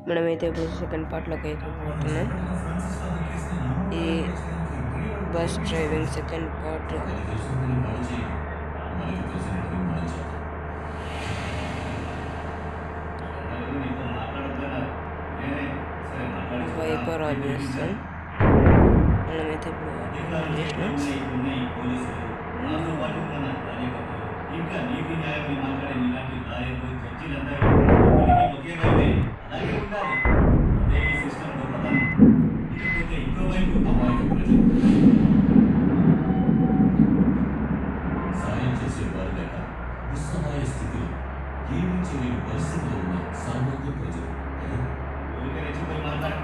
మనమైతే ఇప్పుడు సెకండ్ పార్ట్లోకి అయితే పోతున్నాం. ఈ bus driving second part. Wiper on చేస్తాం. మనమైతే ఇప్పుడు ఆన్ చేసినాం. ఇంకా నీతి న్యాయం మాట్లాడే ఇలాంటి లాయర్లు జడ్జీలందరూ ఒకే వైపే అలాగే ఉండాలి. అదే ఈ సిస్టమ్ గొప్పతనం. ఇకపోతే ఇంకో వైపు అమాయక ప్రజలు సాయం చేసే వారు లేక నిస్సహాయ స్థితిలో ఏమీ చేయలేని పరిస్థితిలో ఉన్న సామాన్య ప్రజలు ఊరికే రెచ్చిపోయి మాట్లాడు.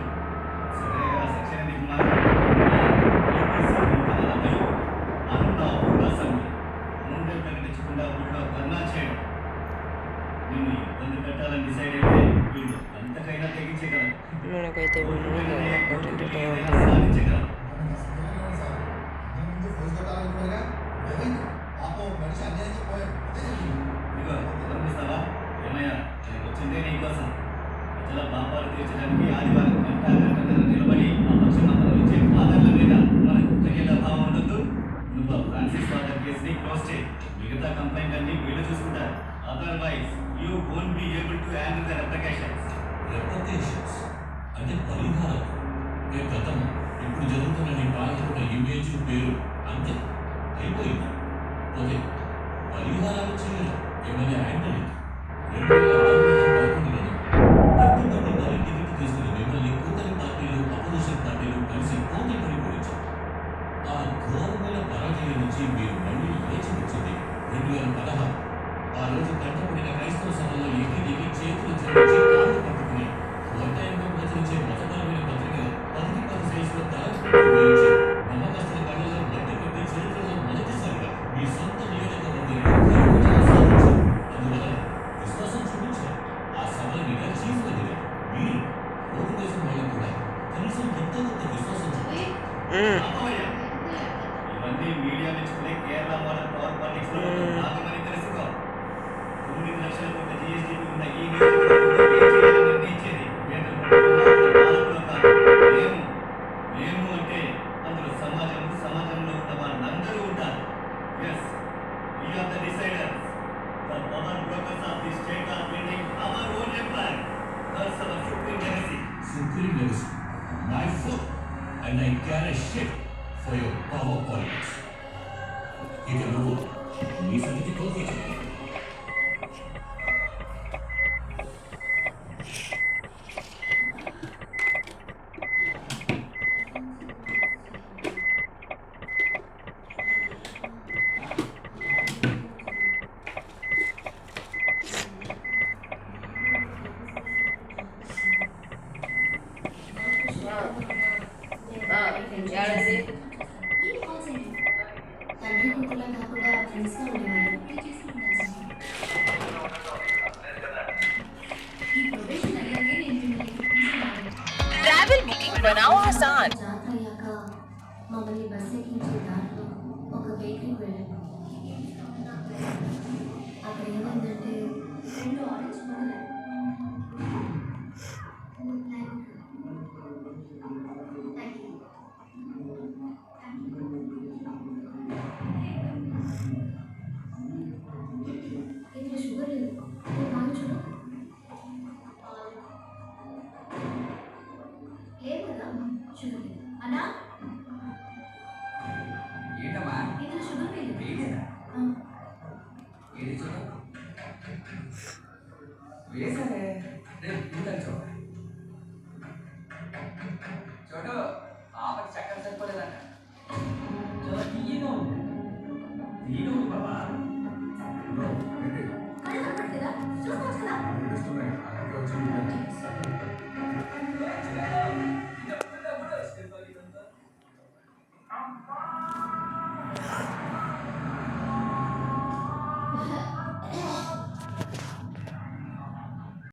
సరే ఆ సెక్షన్ నీకు ముందే ప్రకటించకుండా ఊళ్ళో ధర్నా చేయడం, నిన్ను ఇబ్బంది పెట్టాలని డిసైడ్ అయితే వీళ్ళు అంతకైనా తెగించగలరు. మనకైతే సాధించగలరు. ఇదిగో గమనిస్తావా ఏమయ్యా, నేను వచ్చిందే నీకోసం. ప్రజల పాపాలు తీర్చడానికి ఆదివారం గంట నిలబడి ఆ పక్షమంతరం ఇచ్చే ఫాదర్ల మీద మనకు కృతజ్ఞత భావం ఉండొద్దు. నువ్వు ఫ్రాన్సిస్ ఫాదర్ కేసుని క్లోజ్ చేయి. మిగతా కంప్లైంట్ అన్ని వీళ్ళు చూసుకుంటారు. Otherwise you won't be able to handle the replications అంటే పరిహారం. గతం ఇప్పుడు జరుగుతున్న నీ బాధ్యత ఇమేజ్ పేరు అంతే అయిపోయింది. ఓకే, పరిహారాలు చేయడం ఏమైనా హ్యాండిల్ 2006 టికెట్ తీసుకుని మిమ్మల్ని కూటమి పార్టీలు అపోజిషన్ పార్టీలు కలిసి పోటీ పడిపోయించారు. ఆ ఘోరమైన పరాజయం నుంచి మీరు మళ్ళీ లేచి వచ్చింది 2016. ఆ రోజు కంటపడిన క్రైస్తవ సభలో ఎక్కి దిగి చేతులు చెల్లించి కాళ్ళు పట్టుకుని వంటాయంగా ప్రచురించే మతపరమైన పత్రికలు 10 సైజులో తలచి నమ్మకస్తుల కళ్ళలో మట్టి పెట్టి చరిత్రలో మొదటిసారిగా మీ సొంత నియోజకవర్గంలో సాధించారు. అందువల్ల విశ్వాసం చూపించారు. ఆ సభల మీద చీఫ్గా మీరు తెలుగుదేశం వాళ్ళకు కూడా కనీసం ఎంతో కొంత విశ్వాసం చూపించారు. ఇవన్నీ మీడియా మెచ్చుకునే కేరళ మోడల్ పవర్ పాలిటిక్స్ లో భాగమని తెలుసుకో. 9 లక్షల కోట్ల జీఎస్టీ ఉన్న ఈ నిర్ణయించేది కేంద్ర ప్రభుత్వం కాదు. మేము అంటే అందులో సమాజంలో ఉన్న వాళ్ళందరూ ఉంటారు. Yes, we are the deciders. The power brokers of this state are building our own empire. That's our supreme legacy. Supreme legacy. My foot, and I care a shit for your power politics. ఇక నువ్వు నీ సంగతి కోల్పోవచ్చు. Travel booking बनाओ आसान. మమ్మల్ని bus ఎక్కించే దారిలో ఒక బేకరీకి వెళ్ళాము. అక్కడ ఏమైందంటే 2 ఆరెంజ్ మొదలై ఇందులో షుగర్ లేదు. బాగా చూడు, లేదు కదా షుగర్ లేదు అన్నా. ఏంటమ్మా ఇందులో షుగర్ లేదు. వేయలేదా? ఏది చూడ వేసారే. రేపు తింటాను చూడ. చూడు పాపకి చక్కెర సరిపోలేదంట. చాలా తీయగా ఉంది. తీయగా ఉంది బాబా.